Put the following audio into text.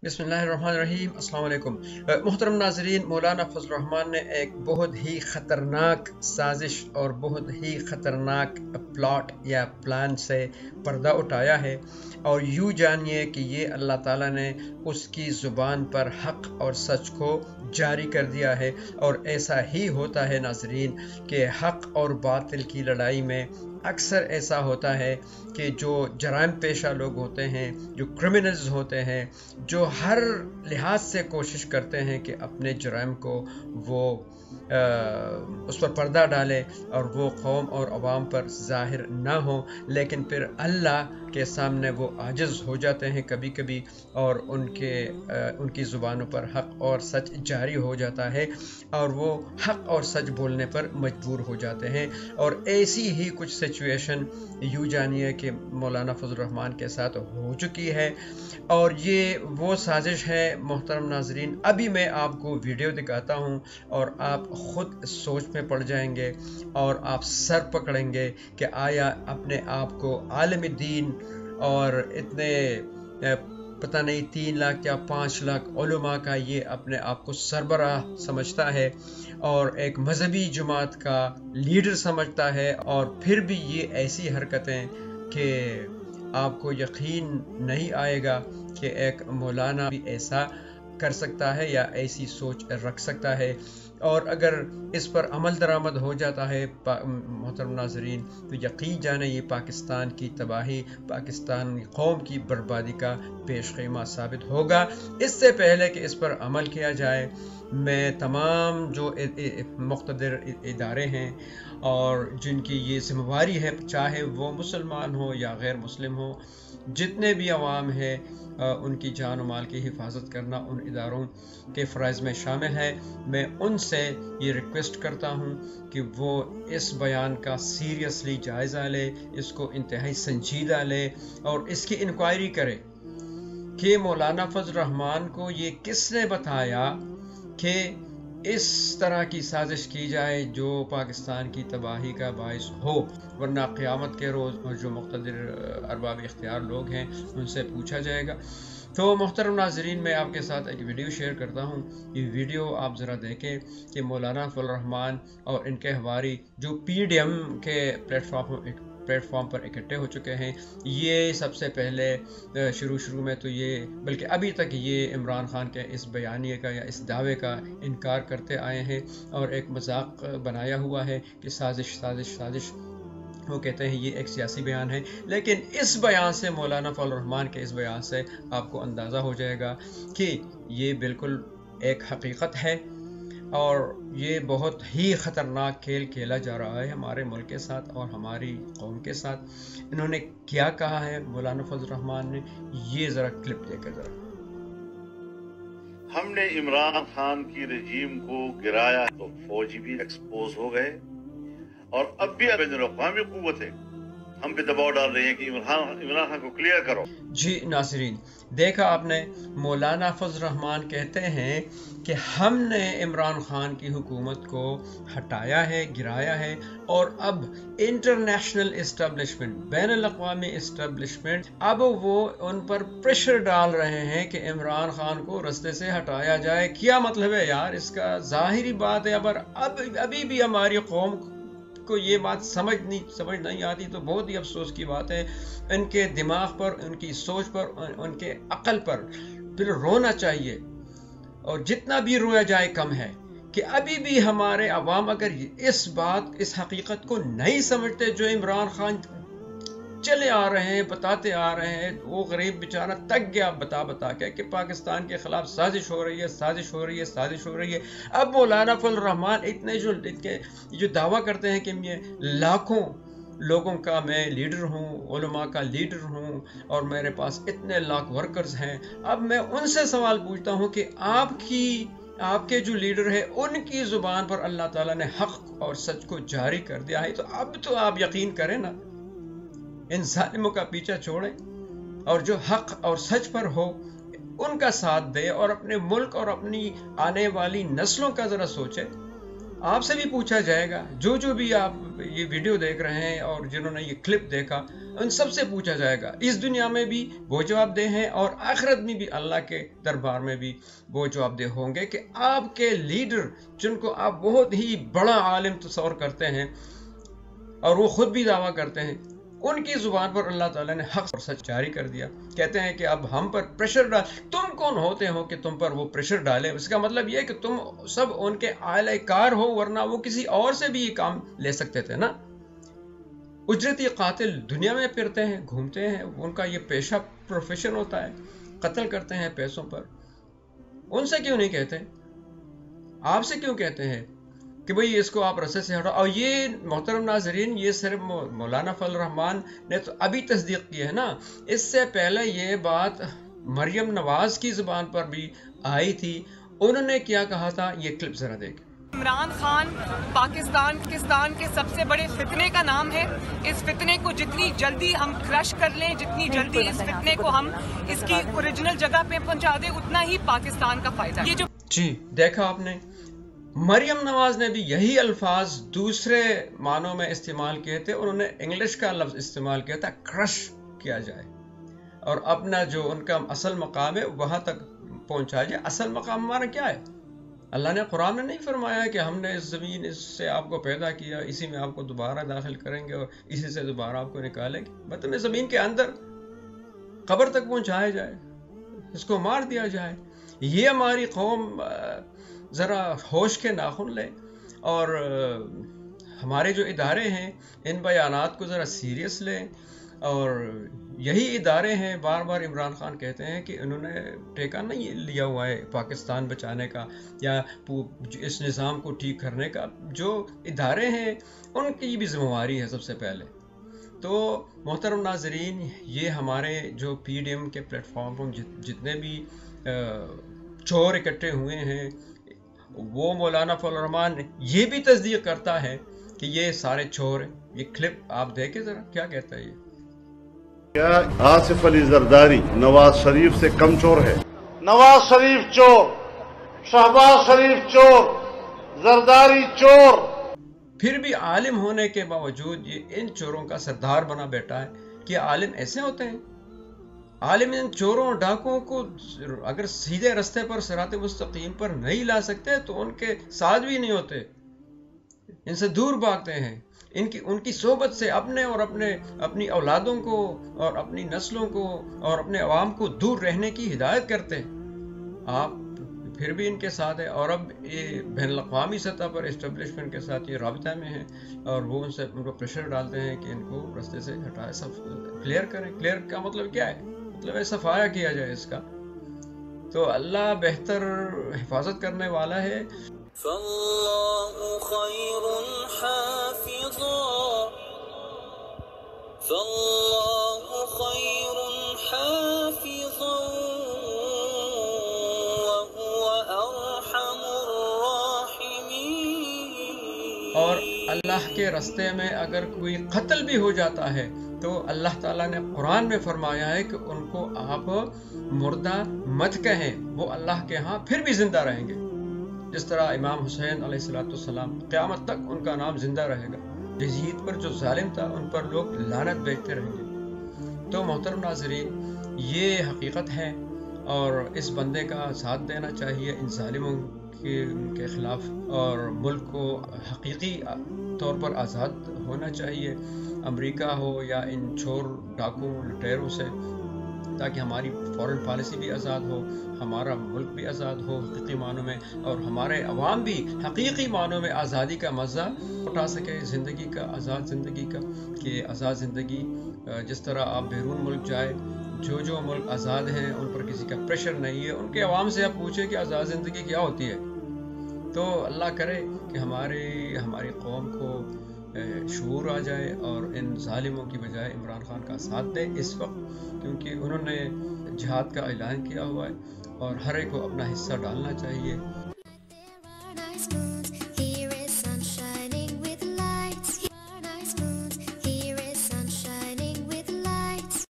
بسم اللہ الرحمن الرحیم۔ السلام علیکم محترم ناظرین، مولانا فضل الرحمان نے ایک بہت ہی خطرناک سازش اور بہت ہی خطرناک پلاٹ یا پلان سے پردہ اٹھایا ہے، اور یوں جانیے کہ یہ اللہ تعالیٰ نے اس کی زبان پر حق اور سچ کو جاری کر دیا ہے۔ اور ایسا ہی ہوتا ہے ناظرین کہ حق اور باطل کی لڑائی میں اکثر ایسا ہوتا ہے کہ جو جرائم پیشہ لوگ ہوتے ہیں، جو کرمنلز ہوتے ہیں، جو ہر لحاظ سے کوشش کرتے ہیں کہ اپنے جرائم کو وہ اس پر پردہ ڈالے اور وہ قوم اور عوام پر ظاہر نہ ہوں، لیکن پھر اللہ کے سامنے وہ عاجز ہو جاتے ہیں کبھی کبھی، اور ان کی زبانوں پر حق اور سچ جاری ہو جاتا ہے اور وہ حق اور سچ بولنے پر مجبور ہو جاتے ہیں۔ اور ایسی ہی کچھ سچویشن یوں جانیے کہ مولانا فضل الرحمان کے ساتھ ہو چکی ہے، اور یہ وہ سازش ہے محترم ناظرین۔ ابھی میں آپ کو ویڈیو دکھاتا ہوں اور آپ خود سوچ میں پڑ جائیں گے اور آپ سر پکڑیں گے کہ آیا اپنے آپ کو عالم دین اور اتنے پتہ نہیں 3 لاکھ یا 5 لاکھ علماء کا یہ اپنے آپ کو سربراہ سمجھتا ہے اور ایک مذہبی جماعت کا لیڈر سمجھتا ہے، اور پھر بھی یہ ایسی حرکتیں کہ آپ کو یقین نہیں آئے گا کہ ایک مولانا بھی ایسا کر سکتا ہے یا ایسی سوچ رکھ سکتا ہے۔ اور اگر اس پر عمل درآمد ہو جاتا ہے محترم ناظرین، تو یقین جانے یہ پاکستان کی تباہی، پاکستان قوم کی بربادی کا پیش خیمہ ثابت ہوگا۔ اس سے پہلے کہ اس پر عمل کیا جائے، میں تمام جو مقتدر ادارے ہیں اور جن کی یہ ذمہ داری ہے، چاہے وہ مسلمان ہو یا غیر مسلم ہو، جتنے بھی عوام ہیں، ان کی جان و مال کی حفاظت کرنا ان اداروں کے فرائض میں شامل ہے۔ میں ان سے یہ ریکویسٹ کرتا ہوں کہ وہ اس بیان کا سیریسلی جائزہ لے، اس کو انتہائی سنجیدہ لے اور اس کی انکوائری کرے کہ مولانا فضل الرحمان کو یہ کس نے بتایا کہ اس طرح کی سازش کی جائے جو پاکستان کی تباہی کا باعث ہو، ورنہ قیامت کے روز جو مقتدر ارباب اختیار لوگ ہیں ان سے پوچھا جائے گا۔ تو محترم ناظرین، میں آپ کے ساتھ ایک ویڈیو شیئر کرتا ہوں۔ یہ ویڈیو آپ ذرا دیکھیں کہ مولانا فضل الرحمان اور ان کے حواری جو پی ڈی ایم کے پلیٹ فارم پر اکٹھے ہو چکے ہیں، یہ سب سے پہلے شروع میں تو یہ، بلکہ ابھی تک یہ عمران خان کے اس بیانیے کا یا اس دعوے کا انکار کرتے آئے ہیں اور ایک مذاق بنایا ہوا ہے کہ سازش سازش سازش۔ وہ کہتے ہیں یہ ایک سیاسی بیان ہے، لیکن اس بیان سے، مولانا فضل الرحمان کے اس بیان سے آپ کو اندازہ ہو جائے گا کہ یہ بالکل ایک حقیقت ہے، اور یہ بہت ہی خطرناک کھیل کھیلا جا رہا ہے ہمارے ملک کے ساتھ اور ہماری قوم کے ساتھ۔ انہوں نے کیا کہا ہے مولانا فضل الرحمان نے، یہ ذرا کلپ دیکھ کر ذرا۔ ہم نے عمران خان کی رجیم کو گرایا تو فوجی بھی ایکسپوز ہو گئے، اور اب بھی بین الاقوامی قوتیں ہم پہ دباؤ ڈال رہی ہیں کہ عمران خان کو کلیئر کرو۔ جی ناظرین، دیکھا آپ نے، مولانا فضل الرحمان کہتے ہیں کہ ہم نے عمران خان کی حکومت کو ہٹایا ہے، گرایا ہے، اور اب انٹرنیشنل اسٹیبلشمنٹ، بین الاقوامی اسٹیبلشمنٹ، اب وہ ان پر پریشر ڈال رہے ہیں کہ عمران خان کو رستے سے ہٹایا جائے۔ کیا مطلب ہے یار اس کا؟ ظاہری بات ہے، ابھی بھی ہماری قوم کو یہ بات سمجھ نہیں آتی، تو بہت ہی افسوس کی بات ہے۔ ان کے دماغ پر، ان کی سوچ پر، ان کے عقل پر پھر رونا چاہیے، اور جتنا بھی رویا جائے کم ہے کہ ابھی بھی ہمارے عوام اگر اس حقیقت کو نہیں سمجھتے جو عمران خان چلے آ رہے ہیں، بتاتے آ رہے ہیں، وہ غریب بیچارہ تک گیا بتا کے کہ پاکستان کے خلاف سازش ہو رہی ہے، سازش ہو رہی ہے، سازش ہو رہی ہے۔ اب مولانا فضل الرحمان اتنے جو دعویٰ کرتے ہیں کہ میں لاکھوں لوگوں کا میں لیڈر ہوں، علماء کا لیڈر ہوں، اور میرے پاس اتنے لاکھ ورکرز ہیں، اب میں ان سے سوال پوچھتا ہوں کہ آپ کے جو لیڈر ہیں ان کی زبان پر اللہ تعالیٰ نے حق اور سچ کو جاری کر دیا ہے، تو اب تو آپ یقین کریں نا، ان ظالموں کا پیچھا چھوڑیں اور جو حق اور سچ پر ہو ان کا ساتھ دے، اور اپنے ملک اور اپنی آنے والی نسلوں کا ذرا سوچیں۔ آپ سے بھی پوچھا جائے گا، جو بھی آپ یہ ویڈیو دیکھ رہے ہیں اور جنہوں نے یہ کلپ دیکھا، ان سب سے پوچھا جائے گا، اس دنیا میں بھی وہ جواب دہ ہیں اور آخرت میں بھی اللہ کے دربار میں بھی وہ جواب دہ ہوں گے کہ آپ کے لیڈر جن کو آپ بہت ہی بڑا عالم تصور کرتے ہیں اور وہ خود بھی دعویٰ کرتے ہیں، ان کی زبان پر اللہ تعالیٰ نے حق اور سچ جاری کر دیا. کہتے ہیں کہ اب ہم پر پریشر ڈال، تم کون ہوتے ہو کہ تم پر وہ پریشر ڈالے؟ اس کا مطلب یہ ہے کہ تم سب ان کے اعلی کار ہو، ورنہ وہ کسی اور سے بھی یہ کام لے سکتے تھے نا. اجرتی قاتل دنیا میں پھرتے ہیں، گھومتے ہیں، ان کا یہ پیشہ پروفیشن ہوتا ہے، قتل کرتے ہیں پیسوں پر. ان سے کیوں نہیں کہتے؟ آپ سے کیوں کہتے ہیں کہ بھئی اس کو آپ رسے سے ہٹاؤ؟ اور یہ محترم ناظرین، یہ صرف مولانا فضل الرحمان نے تو ابھی تصدیق کی ہے نا. اس سے پہلے یہ بات مریم نواز کی زبان پر بھی آئی تھی. انہوں نے کیا کہا تھا، یہ کلپ ذرا دیکھ. عمران خان پاکستان کے سب سے بڑے فتنے کا نام ہے. اس فتنے کو جتنی جلدی ہم کرش کر لیں، جتنی جلدی اس فتنے کو ہم اس کی اوریجنل جگہ پہ پہنچا دیں، اتنا ہی پاکستان کا فائدہ. یہ جو جی دیکھا آپ نے، مریم نواز نے بھی یہی الفاظ دوسرے معنوں میں استعمال کیے تھے. انہوں نے انگلش کا لفظ استعمال کیا تھا، کرش کیا جائے، اور اپنا جو ان کا اصل مقام ہے وہاں تک پہنچا جائے. اصل مقام ہمارا کیا ہے؟ اللہ نے قرآن میں نہیں فرمایا کہ ہم نے اس زمین اس سے آپ کو پیدا کیا، اسی میں آپ کو دوبارہ داخل کریں گے اور اسی سے دوبارہ آپ کو نکالیں گے. مطلب زمین کے اندر قبر تک پہنچایا جائے، اس کو مار دیا جائے. یہ ہماری قوم ذرا ہوش کے ناخن لے، اور ہمارے جو ادارے ہیں ان بیانات کو ذرا سیریس لیں. اور یہی ادارے ہیں، بار بار عمران خان کہتے ہیں کہ انہوں نے ٹیکہ نہیں لیا ہوا ہے پاکستان بچانے کا یا اس نظام کو ٹھیک کرنے کا. جو ادارے ہیں ان کی بھی ذمہ داری ہے سب سے پہلے. تو محترم ناظرین، یہ ہمارے جو پی ڈی ایم کے پلیٹ فارم پر جتنے بھی چور اکٹھے ہوئے ہیں، وہ مولانا فضل الرحمان یہ بھی تصدیق کرتا ہے کہ یہ سارے چور ہیں. یہ کلپ آپ دیکھیں ذرا، کیا کہتا ہے یہ. کیا آصف علی زرداری نواز شریف سے کم چور ہے؟ نواز شریف چور، شہباز شریف چور، زرداری چور. پھر بھی عالم ہونے کے باوجود یہ ان چوروں کا سردار بنا بیٹھا ہے. کہ عالم ایسے ہوتے ہیں؟ عالم ان چوروں ڈاکوؤں کو اگر سیدھے رستے پر صراط مستقیم پر نہیں لا سکتے تو ان کے ساتھ بھی نہیں ہوتے، ان سے دور بھاگتے ہیں. ان کی صحبت سے اپنے اور اپنی اولادوں کو اور اپنی نسلوں کو اور اپنے عوام کو دور رہنے کی ہدایت کرتے ہیں. آپ پھر بھی ان کے ساتھ ہیں، اور اب یہ بین الاقوامی سطح پر اسٹیبلشمنٹ کے ساتھ یہ رابطہ میں ہیں، اور وہ ان کو پریشر ڈالتے ہیں کہ ان کو رستے سے ہٹائے، سب کلیئر کریں. کلیئر کا مطلب کیا ہے؟ مطلب ہے صفایا کیا جائے اس کا. تو اللہ بہتر حفاظت کرنے والا ہے. فاللہ خیر حافظا، فاللہ خیر حافظا وهو ارحم الراحمین. اور اللہ کے رستے میں اگر کوئی قتل بھی ہو جاتا ہے تو اللہ تعالیٰ نے قرآن میں فرمایا ہے کہ ان کو آپ مردہ مت کہیں، وہ اللہ کے ہاں پھر بھی زندہ رہیں گے. جس طرح امام حسین علیہ السلام قیامت تک ان کا نام زندہ رہے گا. یزید پر جو ظالم تھا ان پر لوگ لعنت بھیجتے رہیں گے. تو محترم ناظرین، یہ حقیقت ہے، اور اس بندے کا ساتھ دینا چاہیے ان ظالموں کے خلاف، اور ملک کو حقیقی طور پر آزاد ہونا چاہیے، امریکہ ہو یا ان چور ڈاکو لٹیروں سے، تاکہ ہماری فورن پالیسی بھی آزاد ہو، ہمارا ملک بھی آزاد ہو حقیقی معنوں میں، اور ہمارے عوام بھی حقیقی معنوں میں آزادی کا مزہ اٹھا سکے، زندگی کا، آزاد زندگی کا. کہ آزاد زندگی جس طرح آپ بیرون ملک جائے، جو ملک آزاد ہیں ان پر کسی کا پریشر نہیں ہے، ان کے عوام سے آپ پوچھیں کہ آزاد زندگی کیا ہوتی ہے. تو اللہ کرے کہ ہماری قوم کو شعور آ جائے اور ان ظالموں کی بجائے عمران خان کا ساتھ دے اس وقت، کیونکہ انہوں نے جہاد کا اعلان کیا ہوا ہے اور ہر ایک کو اپنا حصہ ڈالنا چاہیے.